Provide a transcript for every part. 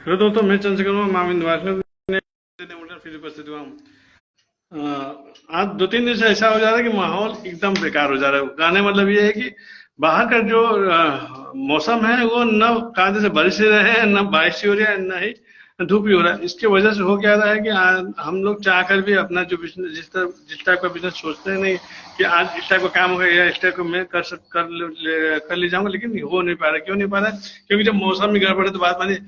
Hello दोस्तों, मैं चंद्रशेखर हूँ, मामिन वासनिक ने फिर उपस्थित हुआ हूँ। आज 2-3 दिन से ऐसा हो जा रहा है कि माहौल एकदम बेकार हो जा रहा है। कहने मतलब ये है कि बाहर का जो मौसम है वो न कायदे से बारिश हो रहा है, न बारिश हो रही है, न ही धूप ही हो रहा है। इसकी वजह से हो क्या रहा है कि हम लोग चाह कर भी अपना जो बिजनेस जिस टाइप का बिजनेस सोचते हैं नहीं कि आज इस टाइप का काम होगा या इस टाइप का मैं कर ले जाऊंगा, लेकिन हो नहीं पा रहा। क्यों नहीं पा रहा है? क्योंकि जब मौसम ही गड़बड़ है तो बात मानिए।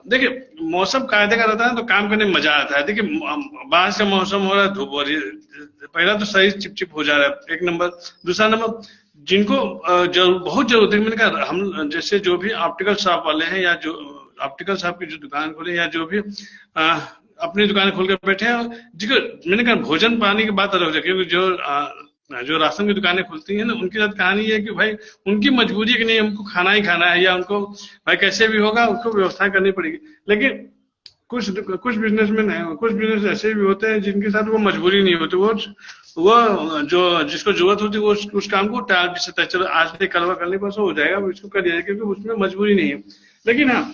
देखिए, मौसम कायदे का रहता है तो काम करने में मजा आता है। देखिए, बाहर से मौसम हो रहा है, धूप हो रही है, पहला तो शरीर चिपचिप हो जा रहा है, एक नंबर। दूसरा नंबर, जिनको बहुत जरूरत है, मैंने कहा हम जैसे जो भी ऑप्टिकल शॉप वाले हैं या जो ऑप्टिकल शॉप की जो दुकान खोले या जो भी अपनी दुकान खोल कर बैठे हैं, जिनको मैंने कहा भोजन पानी की बात अलग है, क्योंकि जो राशन की दुकानें खुलती हैं ना, उनके साथ कहानी ये है कि भाई उनकी मजबूरी है कि नहीं, हमको खाना ही खाना है, या उनको भाई कैसे भी होगा उसको व्यवस्था करनी पड़ेगी। लेकिन कुछ कुछ बिजनेसमैन है, कुछ बिजनेस ऐसे भी होते हैं जिनके साथ वो मजबूरी नहीं होती। वो जो जिसको जरूरत होती है वो उस काम को टाल भी सकता है, चलो आज नहीं कल करने परसों हो जाएगा, वो इसको कर दिया जाएगा, क्योंकि उसमें मजबूरी नहीं है। लेकिन हाँ,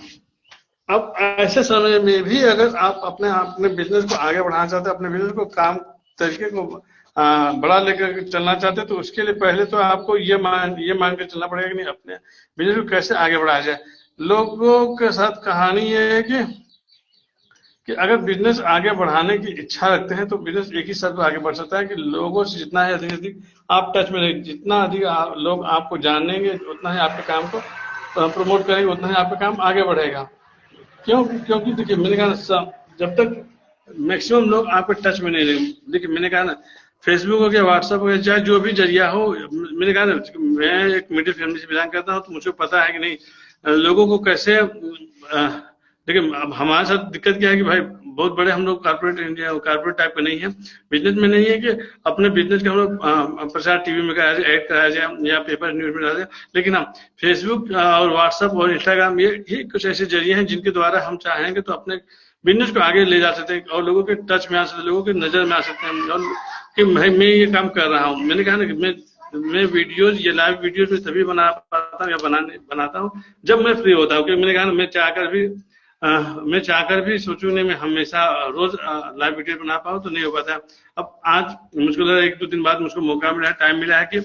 अब ऐसे समय में भी अगर आप अपने बिजनेस को आगे बढ़ाना चाहते हैं, अपने बिजनेस को काम तरीके को बड़ा लेकर चलना चाहते हैं, तो उसके लिए पहले तो आपको ये मान के चलना पड़ेगा कि नहीं, अपने बिजनेस को कैसे आगे बढ़ाया जाए। लोगों के साथ कहानी ये है कि अगर बिजनेस आगे बढ़ाने की इच्छा रखते हैं तो बिजनेस एक ही शर्त पर आगे बढ़ सकता है कि लोगों से जितना है अधिक अधिक आप टच में रहें, जितना अधिक लोग आपको जानेंगे उतना ही आपके काम को प्रमोट करेंगे, उतना ही आपका काम आगे बढ़ेगा। क्यों? क्योंकि देखिए, मैंने कहा ना, जब तक मैक्सिमम लोग आपके टच में नहीं रहेंगे। देखिए, मैंने कहा ना, फेसबुक हो गया, व्हाट्सएप हो गया, चाहे जो भी जरिया हो, मैंने कहा ना, मैं एक मिडिल फैमिली से बिलोंग करता हूँ, तो मुझे पता है कि नहीं लोगों को कैसे देखिए, अब हमारे साथ दिक्कत क्या है कि भाई बहुत बड़े हम लोग कारपोरेट टाइप का नहीं है, बिजनेस में नहीं है कि अपने बिजनेस का हम लोग प्रचार टीवी में कराया जाए, ऐड कराया जाए या पेपर न्यूज में कराया जाए। लेकिन हाँ, फेसबुक और व्हाट्सएप और इंस्टाग्राम ये कुछ ऐसे जरिए हैं जिनके द्वारा हम चाहेंगे तो अपने बिजनेस को आगे ले जा सकते हैं और लोगों के टच में आ सकते हैं, लोगों की नजर में आ सकते हैं, और कि मैं ये काम कर रहा हूँ। मैंने कहा ना कि मैं वीडियोज, ये लाइव वीडियोज में तभी बना पाता हूँ या बनाता हूँ जब मैं फ्री होता हूँ। क्योंकि मैंने कहा ना, मैं चाहकर भी सोचूं नहीं, मैं हमेशा रोज लाइव वीडियो बना पाऊँ तो नहीं हो पाता। अब आज मुझको लगा 1-2 दिन बाद मुझको मौका मिला है, टाइम मिला है कि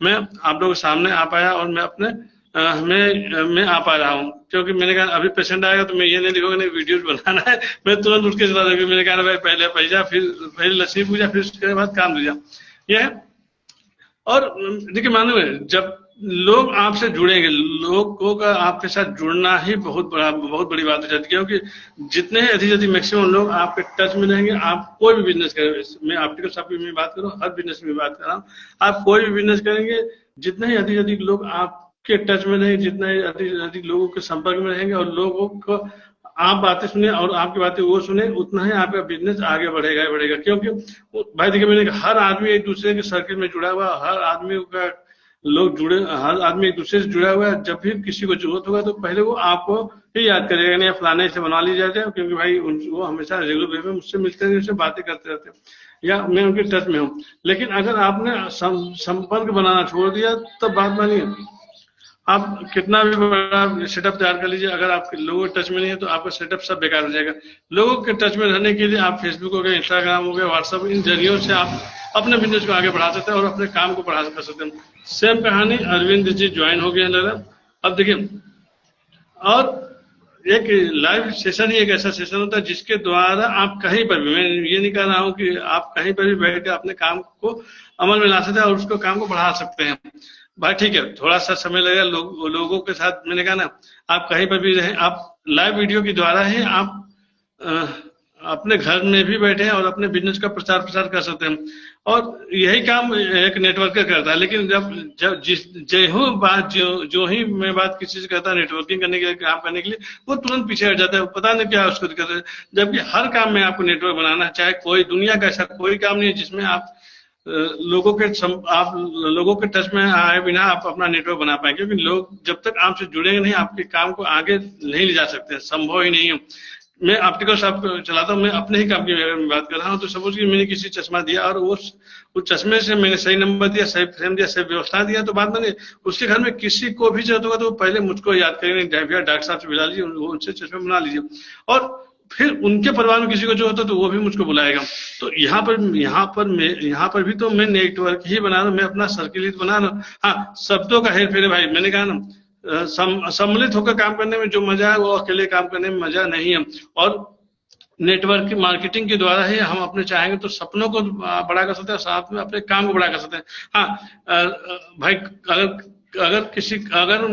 मैं आप लोगों के सामने आ पाया और मैं अपने मैं आ पा रहा हूँ। क्योंकि मैंने कहा अभी पेशेंट आएगा तो मैं ये नहीं लिखूंगा नहीं वीडियोज बनाना है, मैं तुरंत उठ के चला जाऊंगा। मैंने कहा भाई पहले पैसा, फिर पहले लक्ष्मी पूजा, फिर उसके बाद काम दूजा, ये है। और देखिए, मालूम जब लोग आपसे जुड़ेंगे, लोगों का आपके साथ जुड़ना ही बहुत बड़ी बात हो जाती है। क्योंकि जितने अधिक अधिक मैक्सिमम लोग आपके टच में रहेंगे, आप कोई भी बिजनेस करें, मैं ऑप्टिकल शॉप की मैं बात करूँ, हर बिजनेस में बात कर रहा हूँ, आप कोई भी बिजनेस करेंगे, जितने ही अधिक अधिक लोग आपके टच में रहेंगे, जितने ही अधिक अधिक लोगों के संपर्क में रहेंगे और लोगों को आप बातें सुने और आपकी बातें वो सुने, उतना ही आपका बिजनेस आगे बढ़ेगा। क्योंकि भाई देखिए, मैंने हर आदमी एक दूसरे के सर्किल में जुड़ा हुआ, हर आदमी एक दूसरे से जुड़ा हुआ है। जब भी किसी को जरूरत होगा तो पहले वो आपको ही याद करेगा, नहीं फलाने से बना ली जाए, क्योंकि भाई वो हमेशा रेगुलर बेस में मुझसे मिलते हैं, मुझसे बातें करते रहते हैं या मैं उनके टच में हूँ। लेकिन अगर आपने संपर्क बनाना छोड़ दिया तब बात मानिए, आप कितना भी बड़ा सेटअप तैयार कर लीजिए, अगर आपके लोगों के टच में नहीं है तो आपका सेटअप सब बेकार हो जाएगा। लोगों के टच में रहने के लिए आप फेसबुक हो गया, इंस्टाग्राम हो गया, व्हाट्सएप, इन जरियों से आप अपने बिजनेस को आगे बढ़ा सकते हैं और अपने काम को बढ़ा कर सकते हैं। सेम कहानी अरविंद जी ज्वाइन हो गए हैं। अब देखिए, और एक लाइव सेशन ही एक ऐसा सेशन होता है जिसके द्वारा आप कहीं पर भी, मैं ये नहीं कह रहा हूँ कि आप कहीं पर भी बैठ कर अपने काम को अमल में ला सकते हैं और उसको काम को बढ़ा सकते हैं। भाई ठीक है, थोड़ा सा समय लगेगा, लोगों के साथ, मैंने कहा ना, आप कहीं पर भी रहें, आप लाइव वीडियो के द्वारा ही आप अ, अपने घर में भी बैठे हैं और अपने बिजनेस का प्रचार प्रसार कर सकते हैं। और यही काम एक नेटवर्कर करता है। लेकिन जब जब जिस जो ही मैं बात किसी से करता है नेटवर्किंग करने के लिए, काम करने के लिए, वो तुरंत पीछे हट जाता है, पता नहीं क्या उसको दिक्कत है। जबकि हर काम में आपको नेटवर्क बनाना है, चाहे कोई दुनिया का ऐसा कोई काम नहीं है जिसमें आप लोगों के टच में आए बिना आप अपना नेटवर्क बना पाए। क्योंकि लोग जब तक आपसे जुड़ेंगे नहीं, आपके काम को आगे नहीं ले जा सकते, संभव ही नहीं है। मैं ऑप्टिकल शॉप चलाता हूँ, मैं अपने ही काम की मैं बात कर रहा हूँ। तो सपोज कि मैंने किसी चश्मा दिया और उस चश्मे से मैंने सही नंबर दिया, सही फ्रेम दिया, सही व्यवस्था दिया, तो बाद में उसके घर में किसी को भी जरूरत होगा तो वो पहले मुझको याद करेंगे, भैया डॉक्टर साहब से मिला लीजिए, उनसे चश्मे बना लीजिए। और फिर उनके परिवार में किसी को जो होता है तो वो भी मुझको बुलाएगा। तो यहाँ पर भी तो मैं नेटवर्क ही बना रहा हूँ, मैं अपना सर्किल ही तो बना रहा हूँ। हाँ, शब्दों का हेर फेर है भाई, मैंने कहा ना, सम्मिलित होकर काम करने में जो मजा है वो अकेले काम करने में मजा नहीं है। और नेटवर्क मार्केटिंग के द्वारा ही हम अपने चाहेंगे तो सपनों को बड़ा कर सकते हैं, साथ में अपने काम को बड़ा कर सकते हैं। हाँ, भाई अगर अगर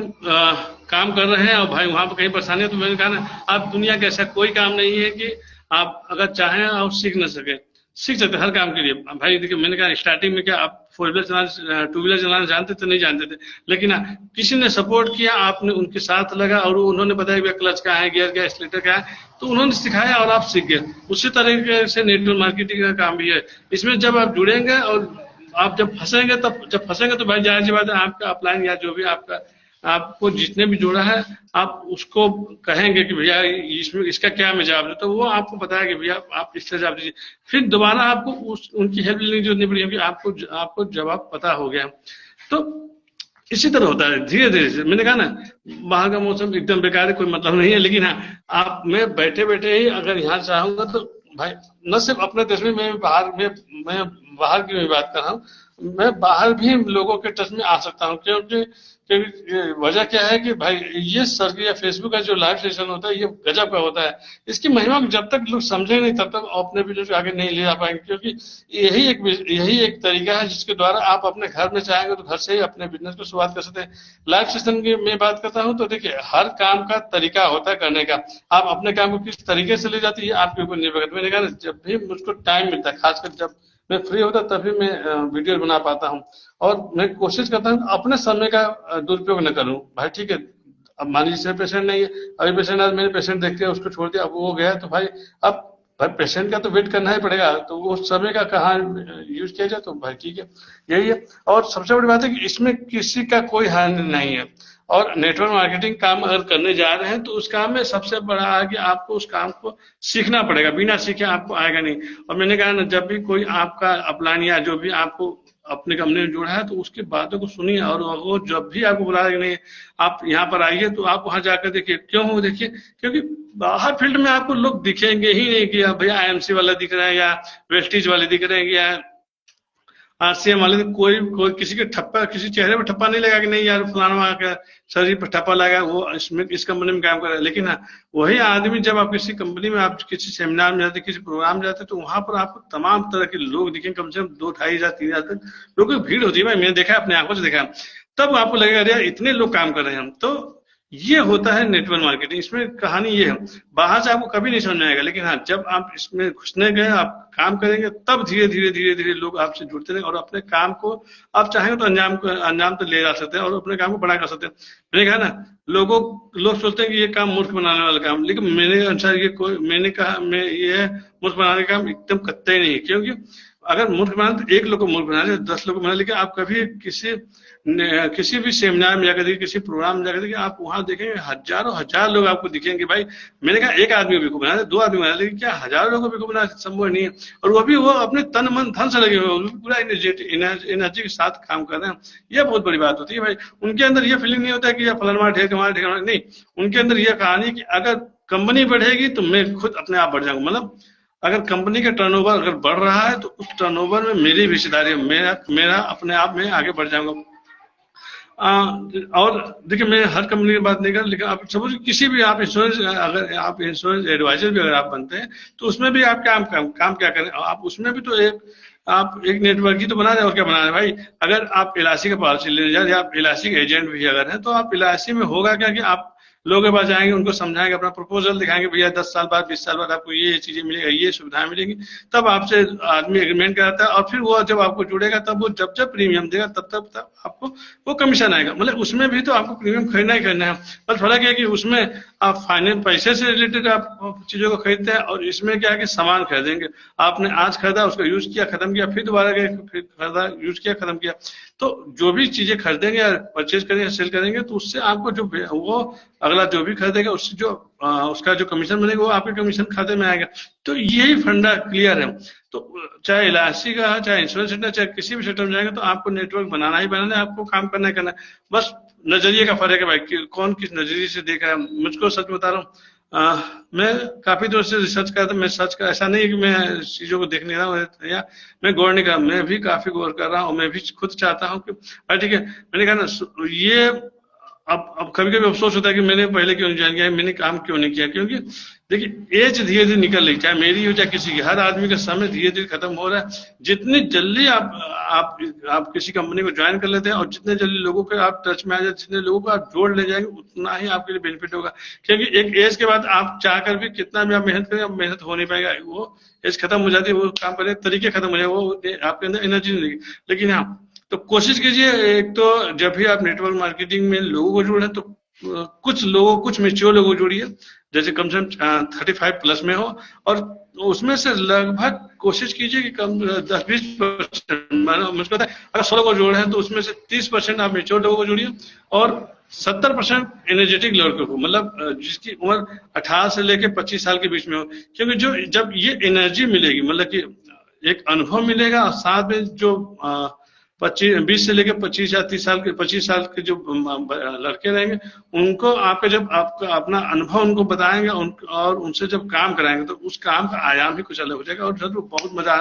काम कर रहे हैं और भाई वहां पर कहीं परेशानी है, तो मैंने कहा ना, आप दुनिया का ऐसा कोई काम नहीं है कि आप अगर चाहें और सीख न सके, सीख सकते हैं हर काम के लिए। भाई देखिए, मैंने कहा स्टार्टिंग में क्या आप फोर व्हीलर चलाना, टू व्हीलर चलाना जानते थे? नहीं जानते थे, लेकिन किसी ने सपोर्ट किया, आपने उनके साथ लगा और उन्होंने बताया कि क्लच क्या है, गियर क्या है, एक्सीलरेटर क्या है, तो उन्होंने सिखाया और आप सीख गए। उसी तरीके से नेटवर्क मार्केटिंग का काम भी है। इसमें जब आप जुड़ेंगे और आप जब फंसेंगे तो भाई जाहिर सी बात है, आपका अपलाइन या जो भी आपका आपको जितने भी जोड़ा है, आप उसको कहेंगे कि भैया इसमें इसका क्या मैं जवाब दूं, तो वो आपको बताया कि भैया आप इस तरह जवाब दीजिए। फिर दोबारा आपको उनकी हेल्प लेने की जरूरत नहीं पड़ेगी, आपको जवाब पता हो गया। तो इसी तरह होता है धीरे धीरे से। मैंने कहा ना, बाहर का मौसम एकदम बेकार है, कोई मतलब नहीं है, लेकिन हाँ, आप मैं बैठे बैठे ही अगर यहाँ चाहूंगा तो भाई, न सिर्फ अपने देश में, मैं बाहर की भी बात कर रहा हूँ, मैं बाहर भी लोगों के टच में आ सकता हूँ। क्योंकि वजह क्या है कि भाई ये सर्किल या फेसबुक का जो लाइव सेशन होता है, ये गजब का होता है। इसकी महिमा को जब तक लोग समझे नहीं, तब तक अपने बिजनेस को आगे नहीं ले जा पाएंगे। क्योंकि यही एक तरीका है जिसके द्वारा आप अपने घर में चाहेंगे तो घर से ही अपने बिजनेस को शुरुआत कर सकते हैं। लाइव सेशन की मैं बात करता हूँ तो देखिए, हर काम का तरीका होता है करने का। आप अपने काम को किस तरीके से ले जाती है आपके ऊपर निर्भर करता है। मैंने कहा, जब भी मुझको टाइम मिलता है, खासकर जब मैं फ्री होता तभी मैं वीडियो बना पाता हूँ। और मैं कोशिश करता हूँ अपने समय का दुरुपयोग न करूँ भाई। ठीक है, अब मान लीजिए पेशेंट नहीं है, अभी पेशेंट आज मैंने पेशेंट देख के उसको छोड़ दिया, अब वो गया, तो भाई अब भाई पेशेंट का तो वेट करना ही पड़ेगा, तो वो समय का कहाँ यूज किया जाए, तो भाई ठीक है, यही है। और सबसे बड़ी बात है कि इसमें किसी का कोई हानि नहीं है। और नेटवर्क मार्केटिंग काम अगर करने जा रहे हैं तो उस काम में सबसे बड़ा है कि आपको उस काम को सीखना पड़ेगा, बिना सीखे आपको आएगा नहीं। और मैंने कहा ना, जब भी कोई आपका अपलाइन या जो भी आपको अपने कंपनी में जोड़ा है तो उसकी बातों को सुनिए, और वो जब भी आपको बुलाया कि नहीं आप यहाँ पर आइए, तो आप वहां जाकर देखिए। क्यों हो देखिए, क्योंकि बाहर फील्ड में आपको लोग दिखेंगे ही नहीं कि भैया आईएमसी वाला दिख रहा है या वेस्टीज वाले दिख रहे हैं या आरसीएम वाले। कोई किसी के ठप्पा, किसी चेहरे पर ठप्पा नहीं लगा कि नहीं यार फलाना का शरीर पर ठप्पा लगा, वो इसमें इस कंपनी में काम कर रहा है। लेकिन हाँ, वही आदमी जब आप किसी कंपनी में, आप किसी सेमिनार में जाते, किसी प्रोग्राम में जाते, तो वहां पर आपको तमाम तरह के लोग दिखेंगे, कम से कम 2-2.5 3 हजार तक लोगों की भीड़ होती है भाई। मैंने देखा, अपने आंखों से देखा। तब आपको लगेगा यार इतने लोग काम कर रहे हैं हम। तो ये होता है नेटवर्क मार्केटिंग। इसमें कहानी ये है, बाहर से आपको कभी नहीं समझ में आएगा, लेकिन हाँ, जब आप इसमें घुसने गए, आप काम करेंगे, तब धीरे धीरे लोग आपसे जुड़ते रहेंगे और अपने काम को आप चाहेंगे तो अंजाम तो ले जा सकते हैं और अपने काम को बड़ा कर सकते हैं। मैंने कहा ना, लोग सोचते हैं कि ये काम मूर्ख बनाने वाला काम, लेकिन मेरे अनुसार मैंने कहा, मैं ये मूर्ख बनाने का काम एकदम कतई नहीं। क्योंकि अगर मूर्ख बनाना तो एक लोग को मूर्ख बना ले, 10 लोग को बना, लेकिन आप कभी किसी भी सेमिनार में जाकर देखिए, किसी प्रोग्राम में जाकर देखिए, आप वहां देखेंगे हजारों हजार लोग आपको दिखेंगे। भाई मैंने कहा एक आदमी को बेवकूफ बना दे, 2 आदमी बना दे, लेकिन क्या हजारों लोगों को बेवकूफ बनाना संभव नहीं है। और वो अपने तन मन धन से लगे हुए, पूरा एनर्जी के साथ काम कर रहे हैं। यह बहुत बड़ी बात होती है भाई। उनके अंदर ये फीलिंग नहीं होता कि फलाना ढेर कमाना नहीं। उनके अंदर यह कहानी कि अगर कंपनी बढ़ेगी तो मैं खुद अपने आप बढ़ जाऊंगा। मतलब अगर कंपनी का टर्नओवर अगर बढ़ रहा है तो उस टर्नओवर में मेरी भी हिस्सेदारी है, मेरा अपने आप में आगे बढ़ जाऊंगा। और देखिए, मैं हर कंपनी की बात नहीं कर, लेकिन आप सपोज किसी भी आप इंश्योरेंस, अगर आप इंश्योरेंस एडवाइजर भी अगर आप बनते हैं तो उसमें भी आप काम क्या करें, आप उसमें भी तो आप एक नेटवर्क ही तो बना रहे हैं। और क्या बना रहे हैं भाई? अगर आप एलआईसी का पॉलिसी लेने जा रहे हैं, आप एलआईसी के एजेंट भी अगर हैं, तो आप एलआईसी में होगा क्या कि आप लोगों के पास जाएंगे, उनको समझाएंगे, अपना प्रपोजल दिखाएंगे, भैया 10 साल बाद 20 साल बाद आपको ये चीजें मिलेगा, ये सुविधाएं मिलेंगी। तब आपसे आदमी एग्रीमेंट कराता है, और फिर वो जब आपको जुड़ेगा, तब वो जब प्रीमियम देगा, तब आपको वो कमीशन आएगा। मतलब उसमें भी तो आपको प्रीमियम खरीदना ही खरीदना है। बस फर्क है कि उसमें आप फाइनेंस पैसे से रिलेटेड आप चीजों को खरीदते हैं, और इसमें क्या है कि सामान खरीदेंगे। आपने आज खरीदा, उसको यूज किया, खत्म किया, फिर दोबारा गए, खरीदा, यूज किया, खत्म किया। तो जो भी चीजें खरीदेंगे या परचेज करेंगे या सेल करेंगे, तो उससे आपको जो वो अगला अगला जो भी खरीदेगा उससे जो उसका जो कमीशन बनेगा वो आपके कमीशन खाते में आएगा। तो यही फंडा क्लियर है। तो चाहे एलआईसी का है, चाहे इंश्योरेंस सेक्टर, चाहे किसी भी सेक्टर में जाएंगे तो आपको नेटवर्क बनाना ही बनाना है, आपको काम करना ही करना है। बस नजरिए का फर्क है भाई कि कौन किस नजरिए से देख रहा है। मुझको सच बता रहा हूँ, मैं काफी देर से रिसर्च कर रहा था। मैं सच का ऐसा नहीं है कि मैं चीजों को देख नहीं रहा हूँ या मैं गौर नहीं कर रहा, मैं भी काफी गौर कर रहा हूँ। मैं भी खुद चाहता हूँ कि ठीक है, मैंने कहा ना ये अब कभी कभी अफसोस होता है कि मैंने पहले क्यों नहीं ज्वाइन किया, मैंने काम क्यों नहीं किया। क्योंकि देखिए एज धीरे धीरे निकल रही, चाहे मेरी हो चाहे किसी की, हर आदमी का समय धीरे धीरे खत्म हो रहा है। जितनी जल्दी आप किसी कंपनी को ज्वाइन कर लेते हैं और जितने जल्दी लोगों के आप टच में आ जाए, जितने लोगों को आप जोड़ ले जाएंगे, उतना ही आपके लिए बेनिफिट होगा। क्योंकि एक एज के बाद आप चाह कर भी कितना भी आप मेहनत करें, अब मेहनत हो नहीं पाएगा। वो एज खत्म हो जाती है, वो काम करने के तरीके खत्म हो जाए, वो आपके अंदर एनर्जी नहीं लगेगी। लेकिन हाँ, तो कोशिश कीजिए, एक तो जब भी आप नेटवर्क मार्केटिंग में लोगों को जोड़ें तो कुछ मेच्योर लोगों को जोड़िए, जैसे कम से कम 35 प्लस में हो, और उसमें से लगभग कोशिश कीजिए कि कम 10-20%, मुझको पता है अगर 100 लोगों को जोड़े हैं तो उसमें से 30% आप मेच्योर लोगों को जोड़िए और 70% एनर्जेटिक लड़कों को, मतलब जिसकी उम्र 18 से लेकर 25 साल के बीच में हो। क्योंकि जो जब ये एनर्जी मिलेगी, मतलब कि एक अनुभव मिलेगा और साथ में जो 20 से लेकर 25 साल के जो लड़के रहेंगे, उनको आपका जब आपका अपना अनुभव उनको बताएंगे और उनसे जब काम कराएंगे तो उस काम का आयाम ही कुछ अलग हो जाएगा और जब बहुत मजा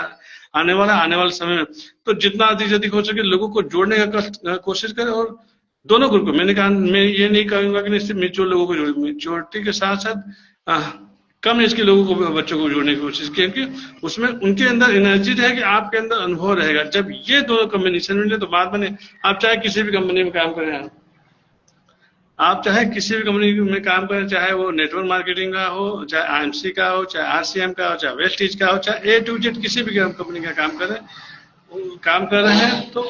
आने वाले समय में। तो जितना अधिक हो सके लोगों को जोड़ने का कोशिश करें। और दोनों ग्रुप को मैंने कहा, मैं ये नहीं कहूंगा कि सिर्फ मेच्योर लोगों को जोड़े, मेच्योरिटी के साथ साथ कम एज के लोगों को, बच्चों को जोड़ने की कोशिश की, क्योंकि उसमें उनके अंदर एनर्जी रहेगी, आपके अंदर अनुभव रहेगा। जब ये दोनों कॉम्बिनेशन मिले तो बात बने। आप चाहे किसी भी कंपनी में काम करें, आप चाहे किसी भी कंपनी में काम करें, चाहे वो नेटवर्क मार्केटिंग का हो, चाहे आईएमसी का हो, चाहे आरसीएम का हो, चाहे वेस्टीज का हो, चाहे A to Z किसी भी कंपनी का काम कर रहे हैं तो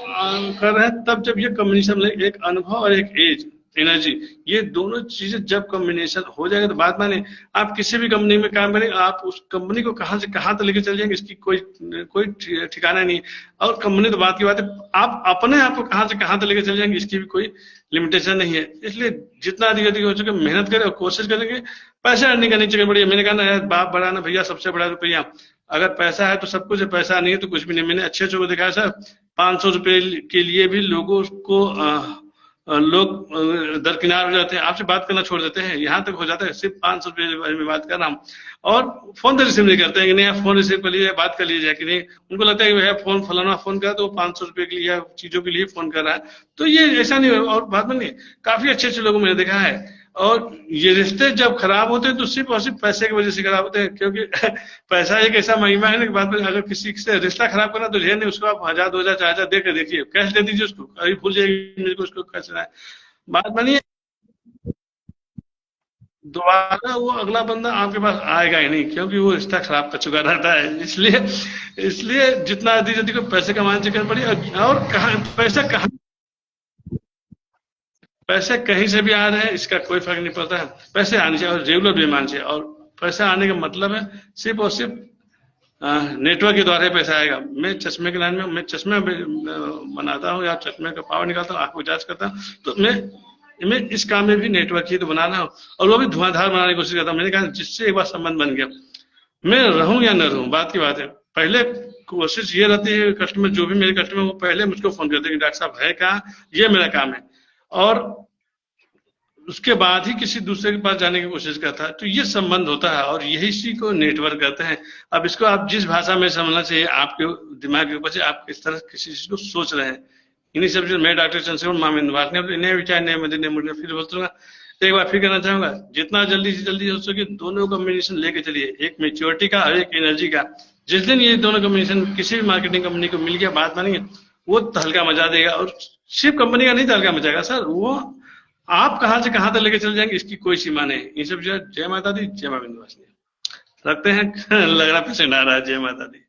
कर रहे हैं। तब जब ये कॉम्बिनेशन, एक अनुभव और एक एज एनर्जी, ये दोनों चीजें जब कॉम्बिनेशन हो जाएगा तो बात माने, आप किसी भी कंपनी में काम करें, आप उस कंपनी को कहां से कहां तक लेके चल जाएंगे इसकी कोई ठिकाना नहीं। और कंपनी तो बात की बात है, आप अपने आप को कहां से कहां तक लेके चल जाएंगे इसकी भी कोई लिमिटेशन नहीं है। इसलिए जितना अधिक हो सके मेहनत करें और कोशिश करेंगे। पैसा अर्निंग करनी चाहिए बढ़िया। मैंने कहा ना यार, बाप बड़ा ना भैया, सबसे बड़ा रुपया। अगर पैसा है तो सब कुछ है, पैसा नहीं है तो कुछ भी नहीं। मैंने अच्छे को दिखाया सर, 500 रुपए के लिए भी लोगों को लोग दरकिनार हो जाते हैं, आपसे बात करना छोड़ देते हैं, यहाँ तक हो जाता है सिर्फ 500 रुपए के बारे में बात कर रहा हूँ। और फोन तो रिसीव नहीं करते हैं कि नहीं फोन रिसीव कर लीजिए, बात कर लीजिए कि नहीं। उनको लगता है कि भैया फोन फलाना फोन करा तो 500 रुपए के लिए चीजों के लिए फोन कर रहा है। तो ये ऐसा नहीं हो। और बात में नहीं, काफी अच्छे लोगों मैंने देखा है। और ये रिश्ते जब खराब होते हैं तो सिर्फ और सिर्फ पैसे की वजह से खराब होते हैं। क्योंकि पैसा एक ऐसा महिमा है ना कि बात में, अगर किसी से रिश्ता खराब करना तो नहीं, उसको आप 1000, 2000, 4000 दे के देखिए, कैश दे दीजिए उसको, अभी भूल जाएगी मेरे को उसको कैसे रहा है। बात बनी, दोबारा वो अगला बंदा आपके पास आएगा ही नहीं, क्योंकि वो रिश्ता खराब कर चुका रहता है। इसलिए इसलिए जितना अधिक को पैसे कमाने से कर पड़ी। और कहा पैसे कहीं से भी आ रहे हैं, इसका कोई फर्क नहीं पड़ता है। पैसे आने चाहिए और रेगुलर डिमांड चाहिए। और पैसा आने का मतलब है सिर्फ और सिर्फ नेटवर्क के द्वारा ही पैसा आएगा। मैं चश्मे के लाइन में, मैं चश्मे बनाता हूँ या चश्मे का पावर निकालता हूँ, आंख को जांच करता हूँ। तो मैं इस काम में भी नेटवर्क ही तो बनाना हूँ, और वो भी धुआंधार बनाने की कोशिश करता हूँ। मैंने कहा जिससे एक बार संबंध बन गया, मैं रहूं या न रहूं, बात की बात है। पहले कोशिश ये रहती है, कस्टमर जो भी मेरे कस्टमर वो पहले मुझको फोन करते हैं कि डॉक्टर साहब है कहाँ, ये मेरा काम है, और उसके बाद ही किसी दूसरे के पास जाने की कोशिश करता है। तो ये संबंध होता है और यही इसी को नेटवर्क कहते हैं। अब इसको आप जिस भाषा में समझना चाहिए, आपके दिमाग के ऊपर से आप किस तरह किसी चीज को सोच रहे हैं। इन्हीं सब चीज, मैं डॉक्टर चंद्रशेखर मामिंद बात नहीं, नए विचार नए मदीने मुझे फिर बोलूंगा। एक बार फिर कहना चाहूंगा, जितना जल्दी से जल्दी हो सके दोनों कॉम्बिनेशन लेके चलिए, एक मेच्योरिटी का और एक एनर्जी का। जिस दिन ये दोनों कॉम्बिनेशन किसी भी मार्केटिंग कंपनी को मिल गया, बात मानेंगे, वो तहलका मचा देगा। और सिर्फ कंपनी का नहीं तहलका मचाएगा सर, वो आप कहां से कहां तक लेके चल जाएंगे इसकी कोई सीमा नहीं। ये सब जय माता दी, जय मां विंध्यवासिनी। रखते हैं लग रहा पेशेंट आ रहा है। जय माता दी।